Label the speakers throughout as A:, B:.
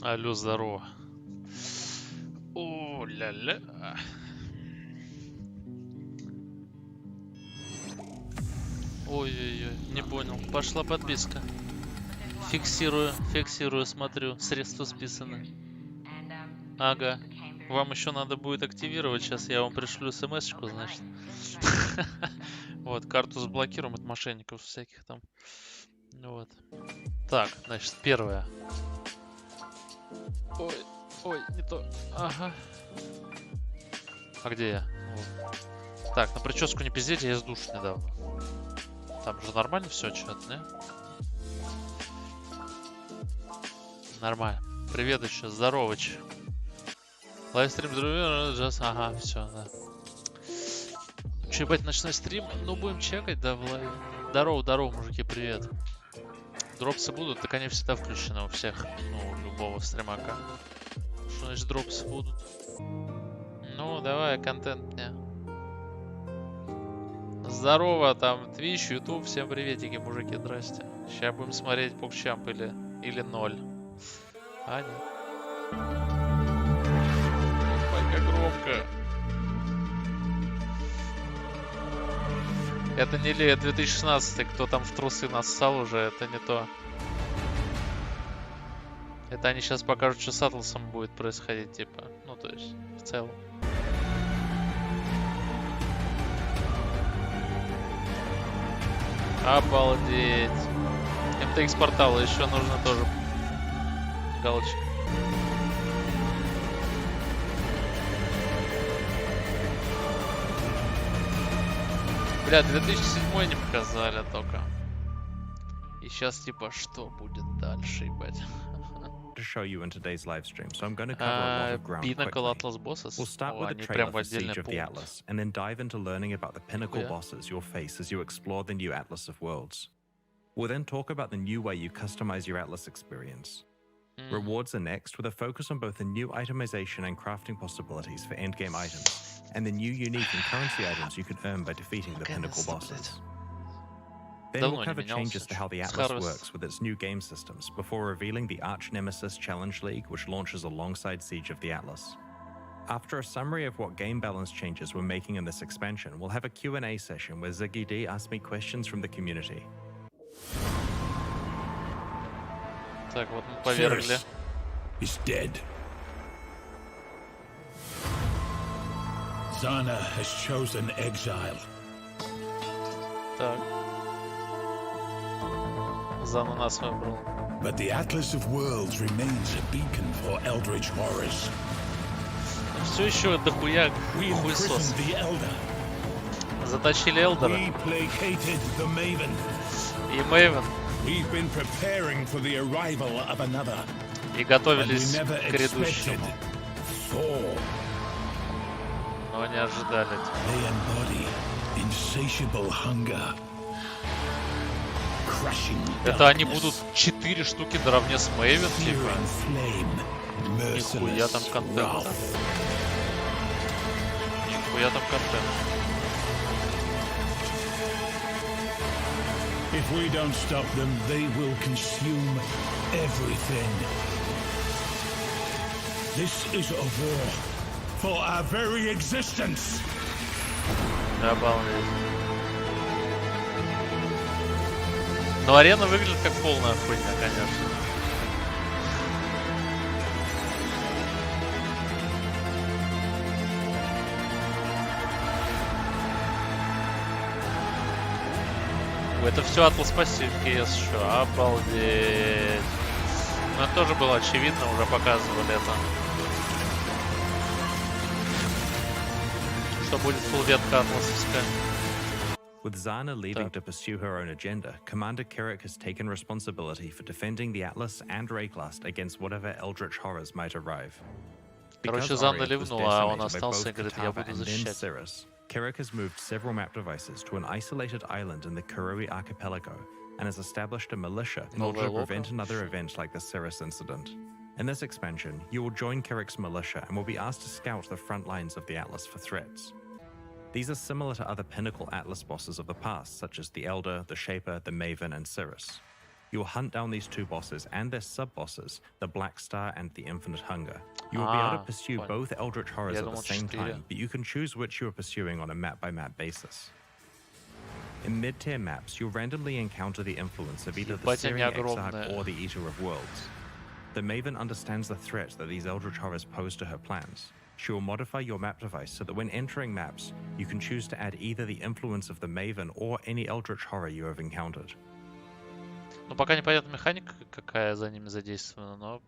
A: Алло, здорово. О, ля-ля. Ой-ой-ой, не понял. Пошла подписка. Фиксирую, смотрю. Средства списаны. Ага. Вам еще надо будет активировать. Сейчас я вам пришлю смс-очку, значит. Вот, карту заблокируем от мошенников всяких там. Вот. Так, значит, первое. Ой, ой, не то. Ага. А где я? Вот. Так, на прическу не пиздеть, я из душа недавно. Там же нормально все, что-то, не? Нормально. Привет еще, здоровыч. Лайвстрим, ага, все, да. Че, ебать, ночной стрим? Ну, будем чекать, да, в лайве. Здорово, мужики, привет. Дропсы будут? Так они всегда включены у всех, ну, у любого стримака. Что значит дропсы будут? Ну, давай, контент мне. Здорово, там, Twitch, YouTube, всем приветики, мужики, здрасте. Сейчас будем смотреть PogChamp или 0. А, нет. Ой, как громко. Это не ли 2016, кто там в трусы нассал уже, это не то. Это они сейчас покажут, что с Атласом будет происходить, типа. Ну, то есть, в целом. Обалдеть. MTX портала еще нужно тоже галочка. Бля, 2007 не показали только. И сейчас типа что будет дальше, ебать.
B: To show you in today's live stream, so I'm going to cover a lot of ground
A: Pinnacle
B: quickly.
A: Atlas bosses.
B: We'll start with the trailer for Siege of the Atlas, and then dive into learning about the pinnacle bosses you'll face as you explore the new Atlas of Worlds. We'll then talk about the new way you customize your Atlas experience. Rewards are next, with a focus on both the new itemization and crafting possibilities for endgame items, and the new unique and currency items you can earn by defeating the pinnacle bosses. Then we'll cover changes to how the Atlas works with its new game systems, before revealing the Arch Nemesis Challenge League, which launches alongside Siege of the Atlas. After a summary of what game balance changes we're making in this expansion, we'll have a Q&A session where Ziggy D asks me questions from the community.
A: Так, вот мы повергли.
C: Is dead. Zana has chosen Exile.
A: Так. Zana нас выбрал.
C: But the Atlas of Worlds remains a beacon for Eldritch horrors.
A: Все еще дохуя
C: We
A: хуесос.
C: imprisoned the Elder.
A: Затащили Элдера
C: We placated the Maven.
A: и Мэйвен.
C: We've been preparing for the arrival of another.
A: И
C: And we
A: готовились
C: never
A: к
C: expected
A: грядущему.
C: Thor.
A: Но не ожидали.
C: They embody insatiable hunger. Crushing
A: Это они
C: darkness.
A: будут 4 штуки наравне с Мэйвен,
C: Fear
A: типа.
C: and flame.
A: Нихуя там
C: Merciless
A: контент.
C: wrath.
A: Нихуя там контент.
C: If we don't stop them, they will consume everything. This is a war for our very existence.
A: Обалдеть. Но арена выглядит как полная хуйня, конечно. Это все Атлас пассивки, если что. Обалдеть. Ну, это тоже было очевидно, уже показывали это. Что будет фулл-ветка атласовская.
B: With Zana leaving to pursue her own agenda, Commander Kirik has taken responsibility for defending the Atlas and Rayclast against whatever Eldritch horrors might arrive.
A: Короче, Зана ливнула, а он остался и говорит, я буду защищать.
B: Kirik has moved several map devices to an isolated island in the Kurui archipelago and has established a militia in order to prevent another event like the Cirrus incident. In this expansion, you will join Kirik's militia and will be asked to scout the front lines of the Atlas for threats. These are similar to other pinnacle Atlas bosses of the past, such as the Elder, the Shaper, the Maven, and Cirrus. You'll hunt down these two bosses and their sub-bosses, the Black Star and the Infinite Hunger. You will be able to pursue both Eldritch Horrors at the same time, but you can choose which you are pursuing on a map-by-map basis. In mid-tier maps, you'll randomly encounter the influence of either the Searing Exarch or the Eater of Worlds. The Maven understands the threat that these Eldritch Horrors pose to her plans. She will modify your map device so that when entering maps, you can choose to add either the influence of the Maven or any Eldritch Horror you have encountered.
A: Ну, пока непонятна механика, какая за ними задействована, но...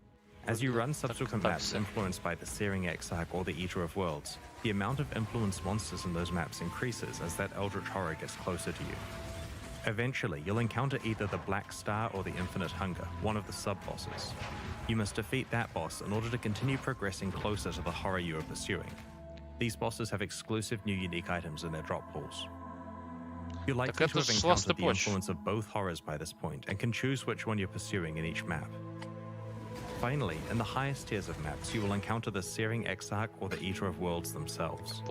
B: As you run subsequent maps influenced by the Searing Exarch or the Eater of Worlds, the amount of influenced monsters in those maps increases as that Eldritch Horror gets closer to you. Eventually, you'll encounter either the Black Star or the Infinite Hunger, one of the sub-bosses. You must defeat that boss in order to continue progressing closer to the horror you are pursuing. These bosses have exclusive new unique items in their drop pools. You're likely to have encountered the influence of both horrors by this point and can choose which one you're pursuing in each map. Finally, in the highest tiers of maps, you will encounter the Searing Exarch or the Eater of Worlds themselves.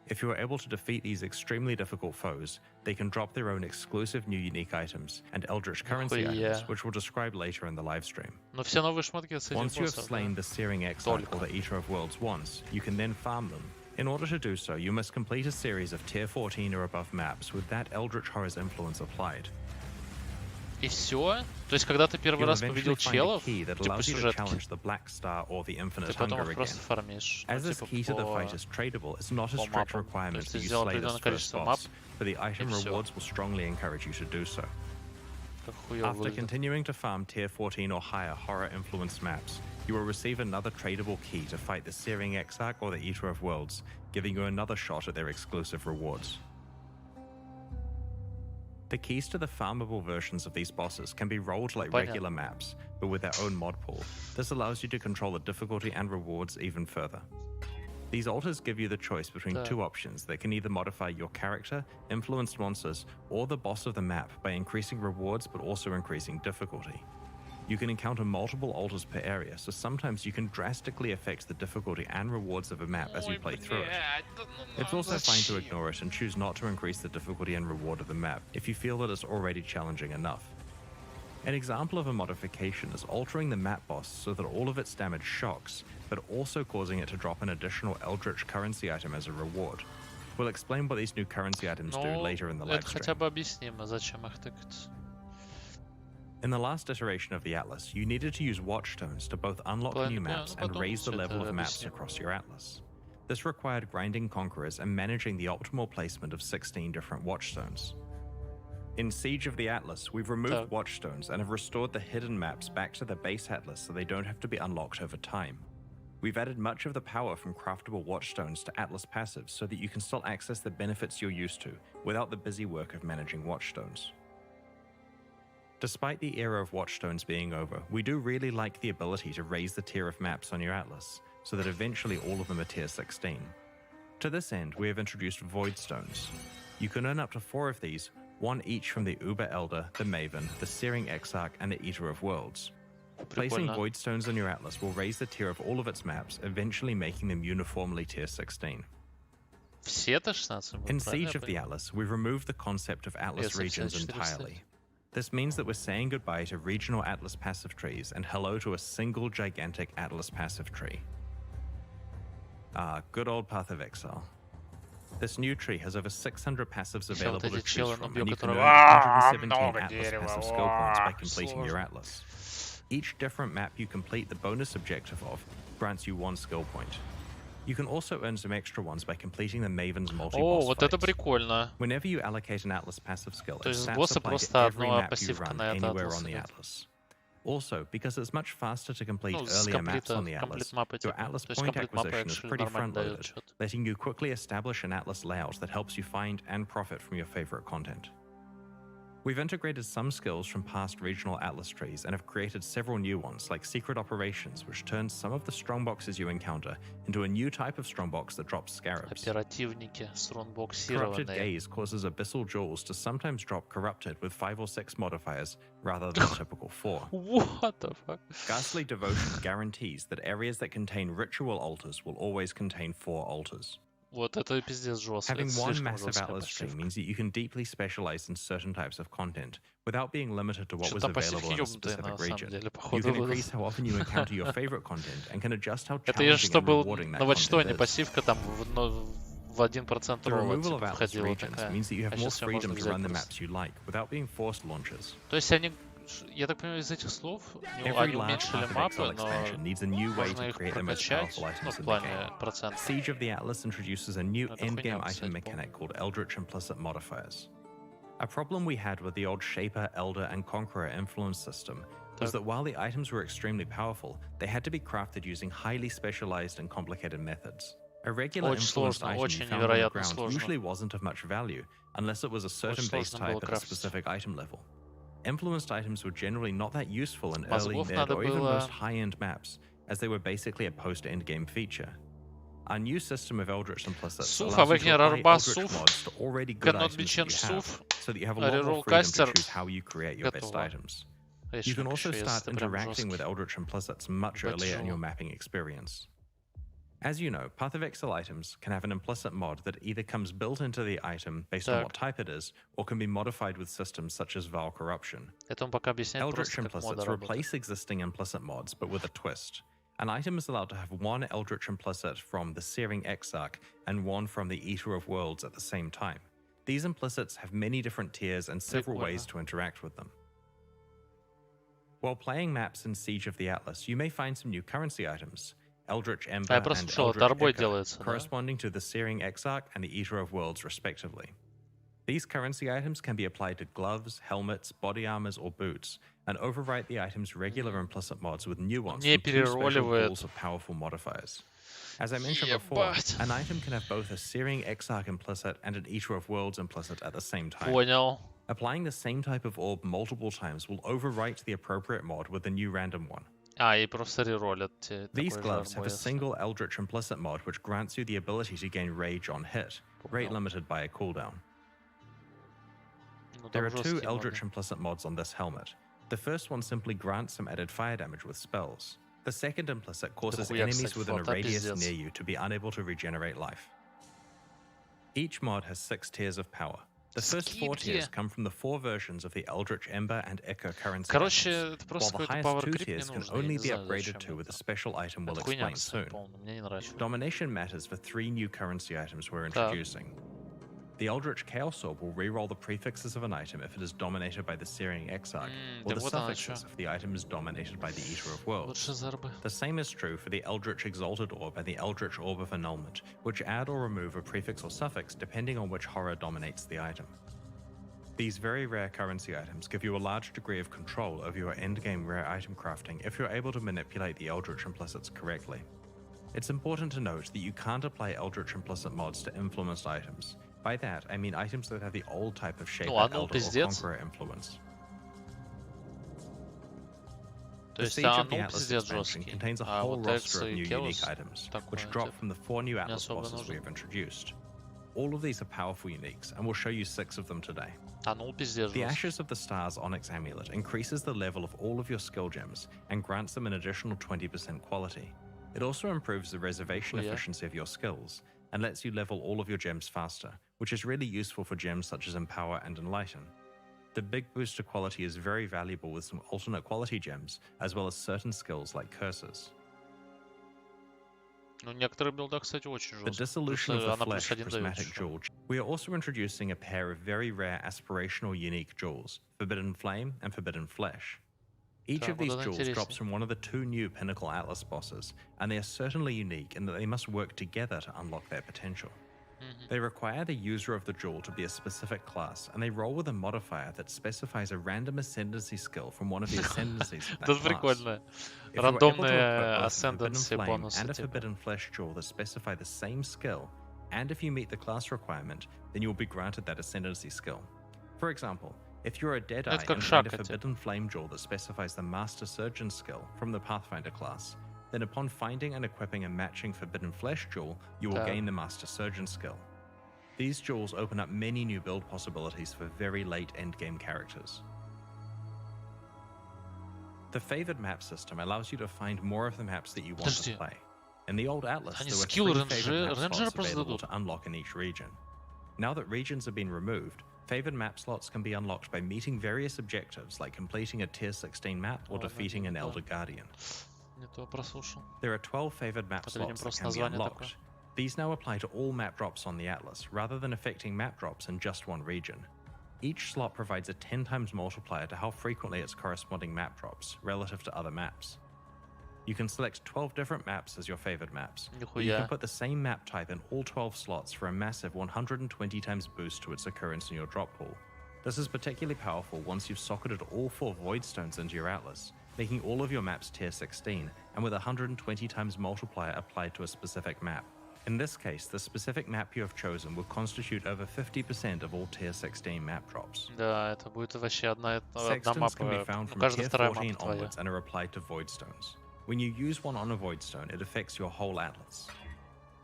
B: If you are able to defeat these extremely difficult foes, they can drop their own exclusive new unique items and Eldritch currency items, which we'll describe later in the livestream. Once you have slain the Searing Exarch or the Eater of Worlds once, you can then farm them. In order to do so, you must complete a series of tier 14 or above maps with that Eldritch Horror's influence applied.
A: И все? То есть, когда ты первый раз победил челов, типа сюжетки, ты потом их просто фармишь.
B: As this key to the fight is tradable, it's not a strict requirement that you slay this first boss, but the item rewards will strongly encourage you to do so. After continuing to farm tier 14 or higher horror-influenced maps, you will receive another tradable key to fight the Searing Exarch or the Eater of Worlds, giving you another shot at their exclusive rewards. The keys to the farmable versions of these bosses can be rolled like regular maps, but with their own mod pool. This allows you to control the difficulty and rewards even further. These altars give you the choice between two options that can either modify your character, influenced monsters, or the boss of the map by increasing rewards but also increasing difficulty. You can encounter multiple altars per area, so sometimes you can drastically affect the difficulty and rewards of a map as you play through it. It's also fine to ignore it and choose not to increase the difficulty and reward of the map if you feel that it's already challenging enough. An example of a modification is altering the map boss so that all of its damage shocks, but also causing it to drop an additional Eldritch currency item as a reward. We'll explain what these new currency items do later in the livestream. In the last iteration of the Atlas, you needed to use Watchstones to both unlock new maps and raise the level of maps across your Atlas. This required grinding Conquerors and managing the optimal placement of 16 different Watchstones. In Siege of the Atlas, we've removed Watchstones and have restored the hidden maps back to the base Atlas so they don't have to be unlocked over time. We've added much of the power from craftable Watchstones to Atlas passives so that you can still access the benefits you're used to without the busy work of managing Watchstones. Despite the era of Watchstones being over, we do really like the ability to raise the tier of maps on your Atlas, so that eventually all of them are tier 16. To this end, we have introduced Voidstones. You can earn up to 4 of these, one each from the Uber Elder, the Maven, the Searing Exarch, and the Eater of Worlds. Placing Voidstones on your Atlas will raise the tier of all of its maps, eventually making them uniformly tier 16. In Siege of the Atlas, we've removed the concept of Atlas regions entirely. This means that we're saying goodbye to regional Atlas passive trees and hello to a single gigantic Atlas passive tree. Ah, good old Path of Exile. This new tree has over 600 passives available to choose from, and you can earn 117 Atlas passive skill points by completing your Atlas. Each different map you complete the bonus objective of grants you 1 skill point. You can also earn some extra ones by completing the Maven's multi-boss
A: вот это прикольно.
B: Whenever you allocate an Atlas passive skill,
A: То есть
B: it
A: босса
B: apply
A: просто
B: to every
A: одна
B: map you
A: пассивка
B: run
A: на это
B: anywhere on the Atlas. Also, because it's much faster to complete
A: Ну, с
B: earlier maps on the Atlas,
A: мапы,
B: your
A: типа.
B: Atlas
A: То есть
B: point
A: комплит мапы
B: acquisition is
A: actually
B: pretty
A: нормально дает
B: front-loaded,
A: что-то.
B: letting you quickly establish an Atlas layout that helps you find and profit from your favorite content. We've integrated some skills from past regional Atlas trees and have created several new ones, like Secret Operations, which turns some of the strongboxes you encounter into a new type of strongbox that drops scarabs.
A: Оперативники,
B: Corrupted Gaze causes Abyssal Jewels to sometimes drop Corrupted with 5 or 6 modifiers, rather than typical 4.
A: What the fuck?
B: Ghastly Devotion guarantees that areas that contain ritual altars will always contain 4 altars.
A: Вот это пиздец жестко.
B: Having one massive atlas string means that you can deeply specialize in certain types of content without being limited to what was available in a specific region. You can increase how often you encounter your favorite content and can adjust how challenging and rewarding that content is.
A: Пассивка там в 1%
B: The
A: рола
B: removal of atlas
A: входила
B: regions
A: такая.
B: means that you have
A: А
B: more
A: сейчас её
B: freedom
A: можно
B: to
A: взять
B: run the
A: просто.
B: maps you like without being forced launches.
A: То есть они, я так понимаю, из этих слов
B: Every
A: они
B: large
A: уменьшили
B: part of
A: мапы,
B: Exile expansion
A: но
B: needs a new way
A: можно
B: to
A: их
B: create the most
A: прокачать,
B: powerful items
A: в
B: in the
A: плане
B: game.
A: процента.
B: Siege of the Atlas introduces a new
A: Это хуйня,
B: endgame
A: кстати,
B: item mechanic called Eldritch implicit modifiers. A problem we had with the old Shaper, Elder, and Conqueror influence system was that while the items were extremely powerful, they had to be crafted using highly specialized and complicated methods. A regular influenced item you found on the ground usually wasn't of much value unless it was a certain base type at a specific item level. Influenced items were generally not that useful in early, mid, or even most high-end maps, as they were basically a post-endgame feature. Our new system of Eldritch implicits allows you to apply Eldritch mods to already good items that you have, so that you have a lot more freedom to choose how you create your best items. You can also start interacting with Eldritch implicits much earlier in your mapping experience. As you know, Path of Exile items can have an implicit mod that either comes built into the item based on what type it is, or can be modified with systems such as Val Corruption. Eldritch implicits replace existing implicit mods, but with a twist. An item is allowed to have one Eldritch implicit from the Searing Exarch and one from the Eater of Worlds at the same time. These implicits have many different tiers and several ways to interact with them. While playing maps in Siege of the Atlas, you may find some new currency items. Eldritch Ember and Eldritch Echo, corresponding to the Searing Exarch and the Eater of Worlds respectively. These currency items can be applied to gloves, helmets, body armors, or boots, and overwrite the item's regular implicit mods with nuance from two special pools of powerful modifiers. As I mentioned before, an item can have both a Searing Exarch implicit and an Eater of Worlds implicit at the same time. Applying the same type of orb multiple times will overwrite the appropriate mod with a new random one. These gloves have a single Eldritch implicit mod which grants you the ability to gain rage on hit, rate limited by a cooldown. There are two Eldritch implicit mods on this helmet. The first one simply grants some added fire damage with spells. The second implicit causes enemies within a radius near you to be unable to regenerate life. Each mod has 6 tiers of power. The first 4 tiers come from the 4 versions of the Eldritch Ember and Echo currency items, while the highest 2 tiers can only be upgraded to with a special item we'll explain soon. Domination matters for 3 new currency items we're introducing. The Eldritch Chaos Orb will reroll the prefixes of an item if it is dominated by the Searing Exarch, or the suffixes if the item is dominated by the Eater of Worlds. The same is true for the Eldritch Exalted Orb and the Eldritch Orb of Annulment, which add or remove a prefix or suffix depending on which horror dominates the item. These very rare currency items give you a large degree of control over your endgame rare item crafting if you're able to manipulate the Eldritch implicits correctly. It's important to note that you can't apply Eldritch implicit mods to influenced items. By that, I mean items that have the old type of Shaper, Elder, or Conqueror influence. The Siege of the Atlas expansion contains a whole roster of new unique items, which drop from the 4 new Atlas bosses we have introduced. All of these are powerful uniques, and we'll show you 6 of them today. The Ashes of the Stars Onyx Amulet increases the level of all of your skill gems and grants them an additional 20% quality. It also improves the reservation efficiency of your skills, and lets you level all of your gems faster, which is really useful for gems such as Empower and Enlighten. The big boost to quality is very valuable with some alternate quality gems, as well as certain skills like curses. The Dissolution of the Flesh Prismatic Jewel. We are also introducing a pair of very rare aspirational unique jewels, Forbidden Flame and Forbidden Flesh. Each of these jewels drops from one of the 2 new Pinnacle Atlas bosses, and they are certainly unique in that they must work together to unlock their potential. They require the user of the jewel to be a specific class, and they roll with a modifier that specifies a random ascendancy skill from one of the ascendancies of that class. If you are able to equip both a Forbidden Flame and a Forbidden Flesh jewel that specify the same skill, and if you meet the class requirement, then you will be granted that ascendancy skill. For example, if you're a Deadeye and find a Forbidden Flame jewel that specifies the Master Surgeon skill from the Pathfinder class, then upon finding and equipping a matching Forbidden Flesh jewel, you will gain the Master Surgeon skill. These jewels open up many new build possibilities for very late endgame characters. The Favored Map system allows you to find more of the maps that you want to play. In the old Atlas,
A: Они
B: there were
A: скилл
B: 3 favored map
A: рейнджера
B: slots
A: просто
B: available
A: дадут.
B: to unlock in each region. Now that regions have been removed, favored map slots can be unlocked by meeting various objectives like completing a tier 16 map or defeating an Elder Guardian.
A: Не то прослушал.
B: There are 12 favored map
A: Это, видимо,
B: slots that
A: просто
B: can be
A: название
B: unlocked.
A: такое.
B: These now apply to all map drops on the Atlas, rather than affecting map drops in just one region. Each slot provides a 10 times multiplier to how frequently its corresponding map drops, relative to other maps. You can select 12 different maps as your favored maps. But you can put the same map type in all 12 slots for a massive 120 times boost to its occurrence in your drop pool. This is particularly powerful once you've socketed all 4 void stones into your Atlas, making all of your maps tier 16, and with a 120 times multiplier applied to a specific map. In this case, the specific map you have chosen will constitute over 50% of all tier 16 map drops.
A: Да, это будет вообще одна
B: Sextants can be
A: мапа.
B: found from
A: Каждая
B: tier
A: вторая
B: 14
A: мапа твоя.
B: onwards and are applied to void stones. When you use one on a void stone, it affects your whole Atlas.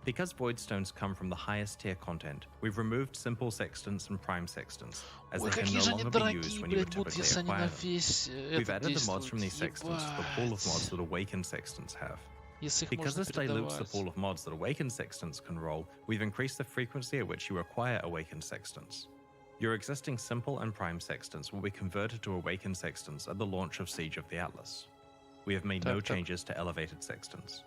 B: Because void stones come from the highest tier content, we've removed simple sextants and prime sextants, as
A: Ой,
B: they can
A: какие
B: no
A: же они
B: longer be used
A: дорогие,
B: when you would
A: блядь, будут,
B: typically
A: если они на
B: acquire them.
A: весь
B: We've added the mods from these
A: действуют.
B: sextants to the pool of mods
A: Ебать.
B: that awakened sextants have.
A: Если их
B: Because
A: можно
B: this dilutes the
A: передавать.
B: pool of mods that awakened sextants can roll, we've increased the frequency at which you acquire awakened sextants. Your existing simple and prime sextants will be converted to awakened sextants at the launch of Siege of the Atlas. We have made no changes to elevated sextants.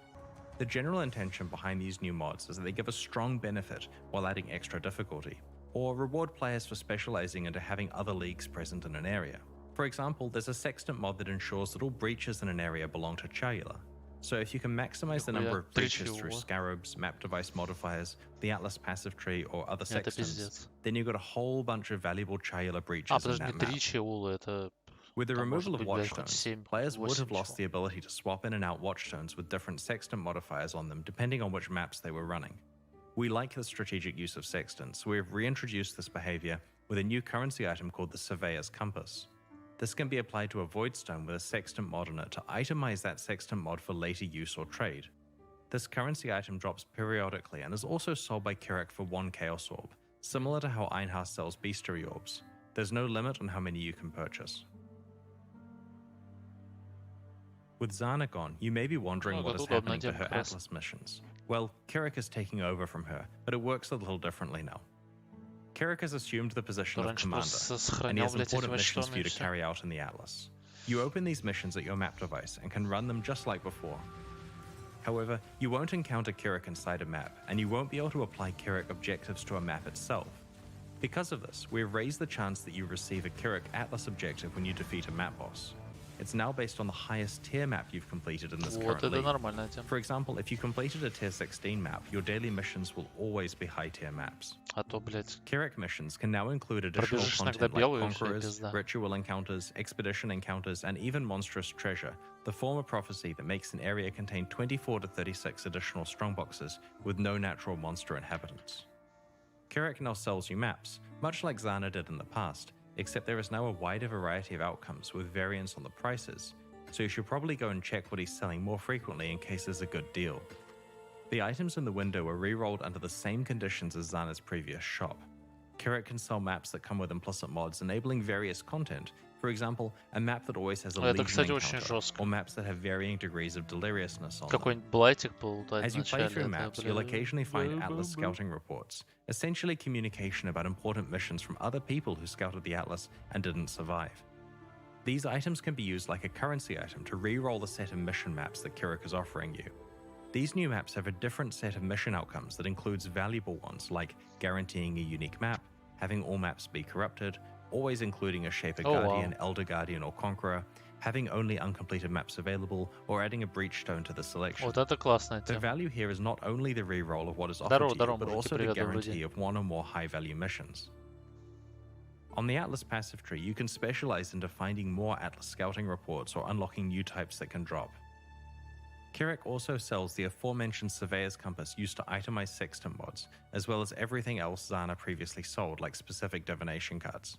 B: The general intention behind these new mods is that they give a strong benefit while adding extra difficulty, or reward players for specializing into having other leagues present in an area. For example, there's a sextant mod that ensures that all breaches in an area belong to Cellular. So if you can maximize the number of breaches through scarabs, map device modifiers, the Atlas passive tree, or other sextants, then you've got a whole bunch of valuable Cellular breaches in that map. With the removal of watchstones, players would have lost the ability to swap in and out watchstones with different sextant modifiers on them depending on which maps they were running. We like the strategic use of sextants, so we have reintroduced this behavior with a new currency item called the Surveyor's Compass. This can be applied to a void stone with a sextant mod on it to itemize that sextant mod for later use or trade. This currency item drops periodically and is also sold by Kirak for 1 Chaos Orb, similar to how Einhaus sells Bestiary Orbs. There's no limit on how many you can purchase. With Zana gone, you may be wondering what is happening to her Atlas missions. Well, Kirak is taking over from her, but it works a little differently now. Kirak has assumed the position of commander, and he has important missions for you to carry out in the Atlas. You open these missions at your map device and can run them just like before. However, you won't encounter Kirak inside a map, and you won't be able to apply Kirak objectives to a map itself. Because of this, we've raised the chance that you receive a Kirak Atlas objective when you defeat a map boss. It's now based on the highest tier map you've completed in this current league. For example, if you completed a tier 16 map, your daily missions will always be high tier maps. Kirak missions can now include additional content like conquerors, ritual encounters, expedition encounters, and even monstrous treasure, the former prophecy that makes an area contain 24 to 36 additional strongboxes with no natural monster inhabitants. Kirak now sells you maps, much like Zana did in the past, except there is now a wider variety of outcomes with variance on the prices, so you should probably go and check what he's selling more frequently in case there's a good deal. The items in the window are re-rolled under the same conditions as Zana's previous shop. Kirak can sell maps that come with implicit mods enabling various content, for example, a map that always has a legion encounter, or maps that have varying degrees of deliriousness on them. As you play through maps, you'll occasionally find Atlas scouting reports, essentially communication about important missions from other people who scouted the Atlas and didn't survive. These items can be used like a currency item to re-roll the set of mission maps that Kirak is offering you. These new maps have a different set of mission outcomes that includes valuable ones like guaranteeing a unique map, having all maps be corrupted, always including a Shaper Guardian, Elder Guardian, or Conqueror, having only uncompleted maps available, or adding a Breach Stone to the selection. The value here is not only the reroll of what is offered to you, but also the guarantee of one or more high-value missions. On the Atlas passive tree, you can specialize into finding more Atlas scouting reports or unlocking new types that can drop. Kirak also sells the aforementioned Surveyor's Compass used to itemize sextant mods, as well as everything else Zana previously sold, like specific divination cards.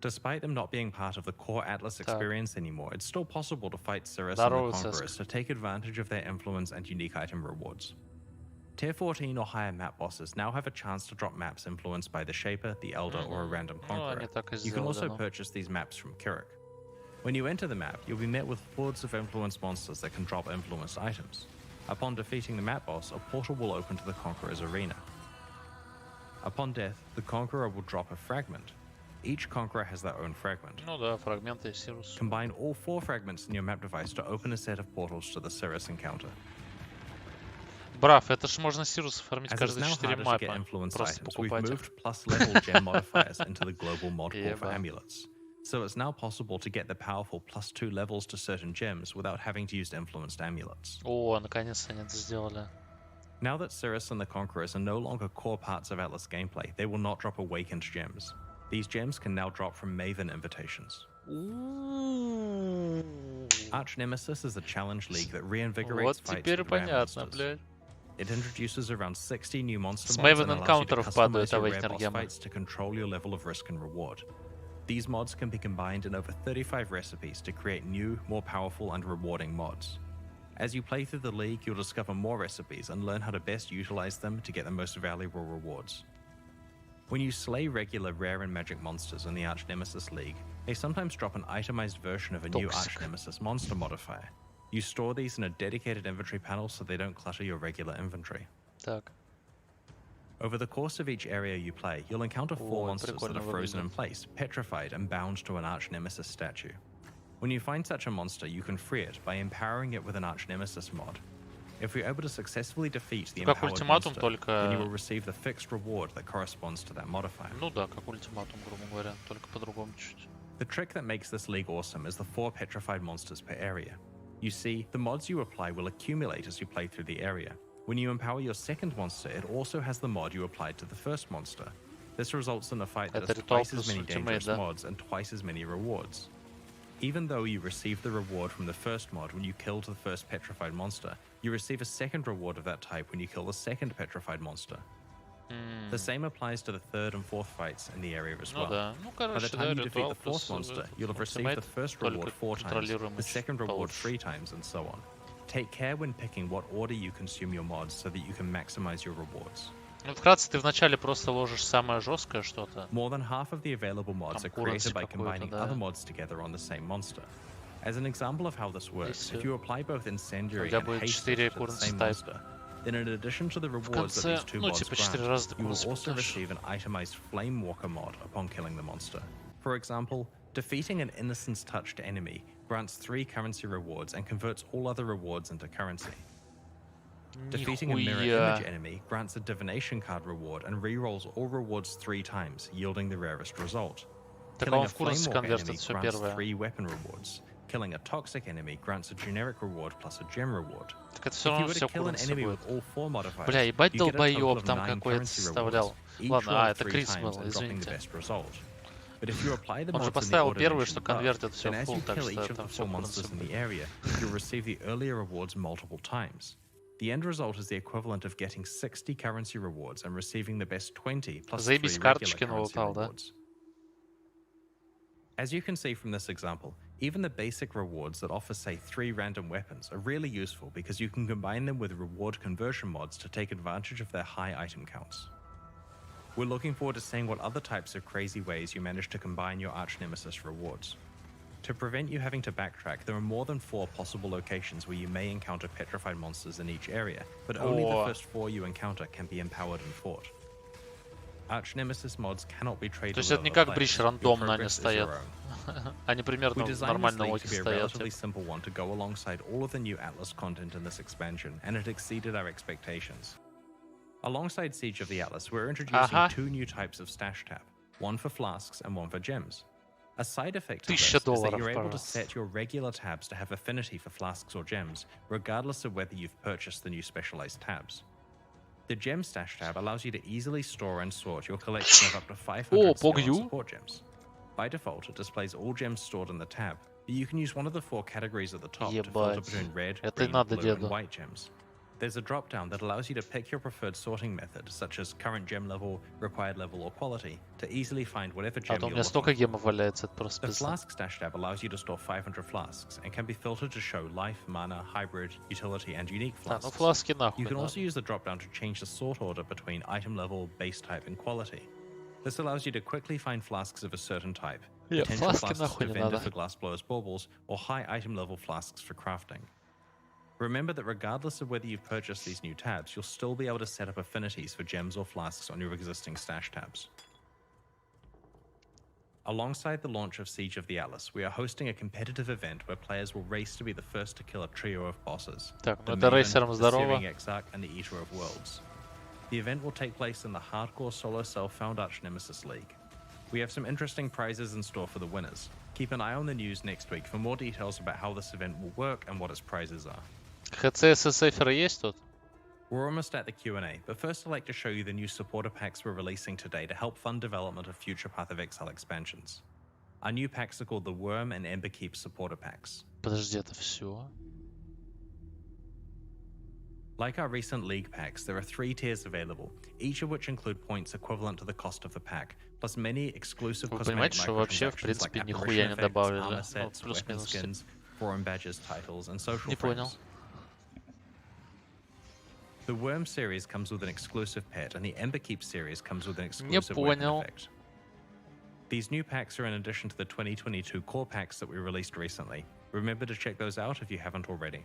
B: Despite them not being part of the core Atlas experience anymore, it's still possible to fight Cirrus and the Conquerors to take advantage of their influence and unique item rewards. Tier 14 or higher map bosses now have a chance to drop maps influenced by the Shaper, the Elder, or a random Conqueror. You can also purchase these maps from Kirak. When you enter the map, you'll be met with hordes of influence monsters that can drop influenced items. Upon defeating the map boss, a portal will open to the Conqueror's arena. Upon death, the Conqueror will drop a fragment. Each Conqueror has their own fragment.
A: Ну да, фрагменты из Сируса.
B: Combine all 4 fragments in your map device to open a set of portals to the Sirus encounter.
A: Брав, это ж можно Сируса фармить
B: As it's
A: каждые
B: now
A: 4
B: harder to get
A: мапа.
B: influence
A: Просто
B: items, we've
A: покупать их.
B: moved plus level gem modifiers into the global mod pool for
A: Еба.
B: amulets. So it's now possible to get the powerful +2 levels to certain gems without having to use influenced amulets.
A: О, наконец-то они это сделали.
B: Now that Sirus and the Conquerors are no longer core parts of Atlas gameplay, they will not drop awakened gems. These gems can now drop from Maven invitations. Arch Nemesis is a challenge league that reinvigorates
A: Вот
B: fights
A: теперь
B: with rare
A: понятно,
B: monsters.
A: блядь.
B: It introduces around 60 new monster
A: С
B: mods
A: Maven
B: and allows you to
A: энкаунтеров падают
B: customize your rare
A: Awakener
B: boss
A: гемы.
B: fights to control your level of risk and reward. These mods can be combined in over 35 recipes to create new, more powerful and rewarding mods. As you play through the league, you'll discover more recipes and learn how to best utilize them to get the most valuable rewards. When you slay regular rare and magic monsters in the Arch Nemesis League, they sometimes drop an itemized version of a new Arch Nemesis monster modifier. You store these in a dedicated inventory panel so they don't clutter your regular inventory.
A: Так.
B: Over the course of each area you play, you'll encounter 4 monsters that are frozen in place, petrified and bound to an Arch Nemesis statue. When you find such a monster, you can free it by empowering it with an Arch Nemesis mod. If you're able to successfully defeat the
A: Как
B: empowered
A: ультиматум,
B: monster,
A: только...
B: then you will receive the fixed reward that corresponds to that modifier.
A: Ну да, как ультиматум, грубо говоря, только по-другому чуть-чуть.
B: The trick that makes this league awesome is the 4 petrified monsters per area. You see, the mods you apply will accumulate as you play through the area. When you empower your second monster, it also has the mod you applied to the first monster. This results in a fight that has twice as many dangerous mods and twice as many rewards. Even though you receive the reward from the first mod when you killed the first petrified monster, you receive a second reward of that type when you kill the second petrified monster. The same applies to the third and fourth fights in the area as well.
A: Да. Ну,
B: By the
A: короче, да,
B: time you defeat
A: ритуал
B: the fourth
A: плюс
B: monster, you'll have received the first
A: только
B: reward 4 times,
A: контролируемый
B: the second reward
A: получше.
B: 3 times, and so on. Take care when picking what order you consume your mods so that you can maximize your rewards.
A: Ну, вкратце, ты вначале просто ложишь самое жесткое что-то.
B: More than half of the available mods are created by combining other mods together on the same monster. As an example of how this works, if you apply both Incendiary and Haste to the same monster, then in addition to the rewards that these two mods grant, you will also receive an itemized Flamewalker mod upon killing the monster. For example, defeating an Innocence Touched enemy grants 3 currency rewards and converts all other rewards into currency. Defeating a mirror image enemy grants a divination card reward and rerolls all rewards 3 times, yielding the rarest result. Killing a Flamewalker enemy grants 3 weapon rewards. Killing a toxic enemy grants a generic reward plus a gem reward.
A: Так это все
B: If you
A: равно
B: were
A: все
B: to kill an
A: куренцы
B: enemy
A: будет.
B: with all 4 modifiers,
A: Бля, ебать
B: you get a total
A: долбоёб
B: of
A: там
B: 9
A: какой-то
B: currency
A: составлял.
B: rewards, each
A: Ладно,
B: rolled
A: это
B: 3
A: Крис
B: times
A: был,
B: and dropping the
A: извините.
B: best result. But if you apply the
A: Он же
B: mods in the
A: поставил
B: order
A: первый,
B: mentioned
A: что
B: above,
A: конвертит все
B: then
A: в
B: as you
A: full, так
B: kill
A: что
B: each of
A: там
B: the
A: все
B: 4 monsters in
A: куренцы
B: the area, you'll receive the earlier rewards multiple times. The end result is the equivalent of getting 60 currency rewards and receiving the best 20 plus 3
A: Заебись,
B: regular
A: карточки
B: currency
A: налутал, да?
B: rewards. As you can see from this example, even the basic rewards that offer say 3 random weapons are really useful because you can combine them with reward conversion mods to take advantage of their high item counts. We're looking forward to seeing what other types of crazy ways you manage to combine your Arch Nemesis rewards. To prevent you having to backtrack, there are more than 4 possible locations where you may encounter petrified monsters in each area, but only the first 4 you encounter can be empowered and fought. Arch Nemesis mods cannot be traded.
A: То есть это не как брич рандомно они стоят. Они примерно в нормальном локе стоят.
B: Relatively simple one to go alongside all of the new Atlas content in this expansion, and it exceeded our expectations. Alongside Siege of the Atlas, we're introducing 2 new types of stash tab, one for flasks and one for gems. A side effect of this is that you're able to set your regular tabs to have affinity for flasks or gems, regardless of whether you've purchased the new specialized tabs. The gem stash tab allows you to easily store and sort your collection of up to 500 skill and support gems. By default, it displays all gems stored in the tab, but you can use one of the 4 categories at the top to filter between red, green, blue, and white gems. There's a drop-down that allows you to pick your preferred sorting method, such as current gem level, required level, or quality, to easily find whatever gem you're looking for. The flask stash tab allows you to store 500 flasks, and can be filtered to show life, mana, hybrid, utility, and unique flasks. You can also use the drop-down to change the sort order between item level, base type, and quality. This allows you to quickly find flasks of a certain type, potential flasks to vendor for glassblowers baubles, or high item level flasks for crafting. Remember that regardless of whether you've purchased these new tabs, you'll still be able to set up affinities for gems or flasks on your existing stash tabs. Alongside the launch of Siege of the Atlas, we are hosting a competitive event where players will race to be the first to kill a trio of bosses.
A: Так, ну
B: The
A: это
B: Maven,
A: рейсерам
B: the
A: здорово.
B: Searing Exarch, and the Eater of Worlds. The event will take place in the hardcore solo self-found Arch Nemesis League. We have some interesting prizes in store for the winners. Keep an eye on the news next week for more details about how this event will work and what its prizes are.
A: ХЦСС есть тут?
B: We're almost at the Q&A, but first I'd like to show you the new supporter packs we're releasing today to help fund development of future Path of Exile expansions. Our new packs are called the Worm and Emberkeep supporter packs.
A: Подожди, это все?
B: Like our recent League packs, there are 3 tiers available, each of which include points equivalent to the cost of the pack, plus many exclusive
A: Вы
B: cosmetic
A: понимаете, что вообще, в
B: microtransactions like
A: принципе,
B: apparition
A: нихуя не
B: effects,
A: добавили,
B: armor
A: ну,
B: sets, weapon
A: плюс-минус.
B: skins, forum badges, titles, and social
A: Не понял.
B: frames. The Worm series comes with an exclusive pet, and the Emberkeep series comes with an exclusive weapon
A: понял.
B: effect. These new packs are in addition to the 2022 core packs that we released recently. Remember to check those out if you haven't already.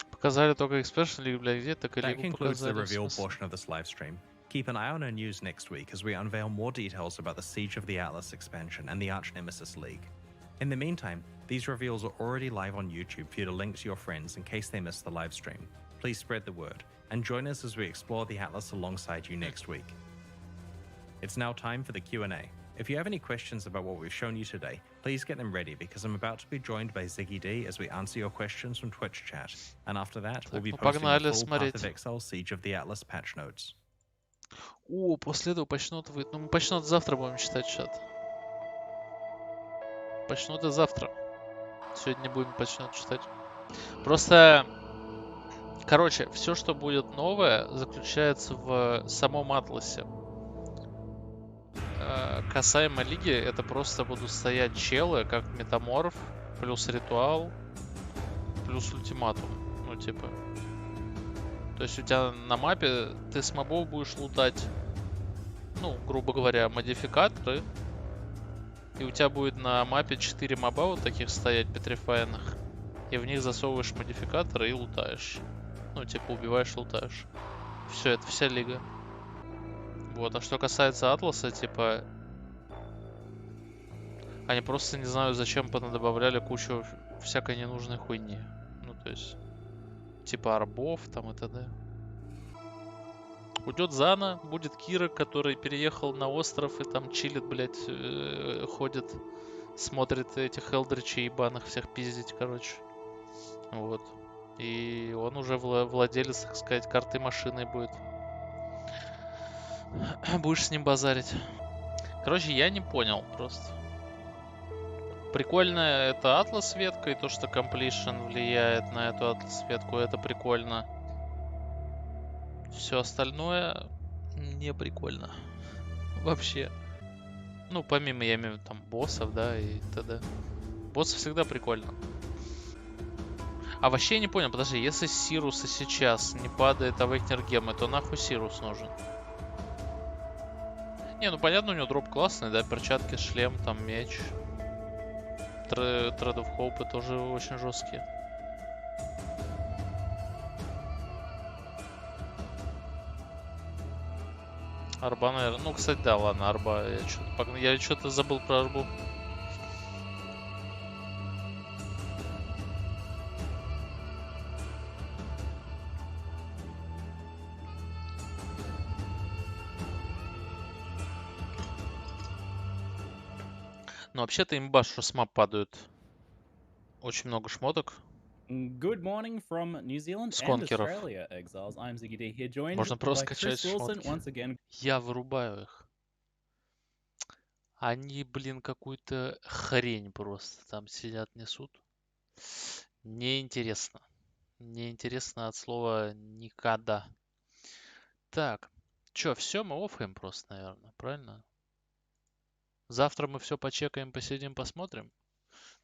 A: Показали только Expansion League, бля, где так и
B: That
A: Лигу
B: concludes the
A: показали. в
B: reveal
A: смысле?
B: portion of this live stream. Keep an eye on our news next week as we unveil more details about the Siege of the Atlas expansion and the Arch Nemesis League. In the meantime, these reveals are already live on YouTube for you to link to your friends in case they missed the live stream. Please spread the word, and join us as we explore the Atlas alongside you next week. It's now time for the Q&A. If you have any questions about what we've shown you today, please get them ready because I'm about to be joined by Ziggy D as we answer your questions from Twitch chat. And after that, we'll be
A: ну
B: posting the
A: погнали
B: full Path
A: смотреть.
B: of Exile Siege of the Atlas patch notes.
A: О, после этого почнут выйдет. Ну, мы почнут завтра будем читать чат. Почнут и завтра. Сегодня не будем почнут читать. Просто, короче, все, что будет новое, заключается в самом Атласе. Касаемо Лиги, это просто будут стоять челы, как Метаморф, плюс Ритуал, плюс Ультиматум. Ну, типа. То есть у тебя на мапе ты с мобов будешь лутать, ну, грубо говоря, модификаторы. И у тебя будет на мапе 4 моба вот таких стоять, петрифайных. И в них засовываешь модификаторы и лутаешь. Ну, типа, убиваешь, лутаешь. Все, это вся лига. Вот, а что касается Атласа, типа... Они просто, не знаю, зачем понадобавляли кучу всякой ненужной хуйни. Ну, то есть... Типа арбов там и т.д. Уйдет Зана, будет Кира, который переехал на остров и там чилит, блядь, ходит, смотрит этих Элдричей ебаных всех пиздить, короче. Вот. И он уже владелец, так сказать, карты машины будет. Будешь с ним базарить. Короче, я не понял просто. Прикольно это Атлас ветка, и то, что Completion влияет на эту Атлас ветку, это прикольно. Все остальное не прикольно. Вообще. Ну, помимо, я имею в виду, там, боссов, да, и т.д. Боссы всегда прикольно. А вообще я не понял, подожди, если с Сируса сейчас не падает Авейкнер гемы, то нахуй Сирус нужен? Не, ну понятно, у него дроп классный, да, перчатки, шлем, там, меч. Thread of Hope тоже очень жесткие. Арба, наверное. Ну, кстати, да, ладно, арба. Я что-то забыл про арбу. Ну, вообще-то имба, что с мап падают. Очень много шмоток.
D: Good morning from New Zealand and
A: Сконкеров.
D: Australia, Exiles. I'm Ziggy D here, joined
A: Можно просто
D: by
A: скачать
D: Chris Wilson
A: шмотки.
D: once again.
A: Я вырубаю их. Они, блин, какую-то хрень просто там сидят, несут. Неинтересно. Неинтересно от слова никогда. Так. Чё, все, мы офаем просто, наверное, правильно? Завтра мы все почекаем, посидим, посмотрим.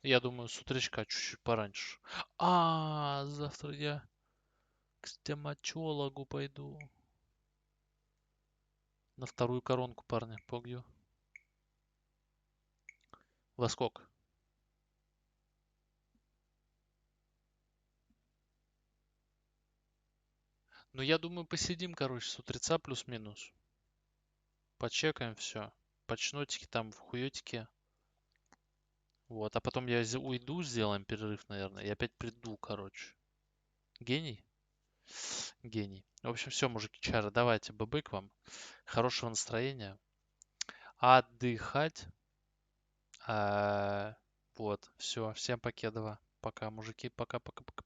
A: Я думаю, с утречка чуть-чуть пораньше. Завтра я к стоматологу пойду. На вторую коронку, парня, побью. Во сколько? Ну, я думаю, посидим, короче, с утреца плюс-минус. Почекаем все. Почнотики там в хуетике. Вот, а потом я уйду, сделаем перерыв, наверное, и опять приду, короче. Гений? Гений. В общем, все, мужики, чары, давайте, быбы к вам. Хорошего настроения. Отдыхать. Вот, все, всем покедова. Пока, мужики, пока-пока-пока.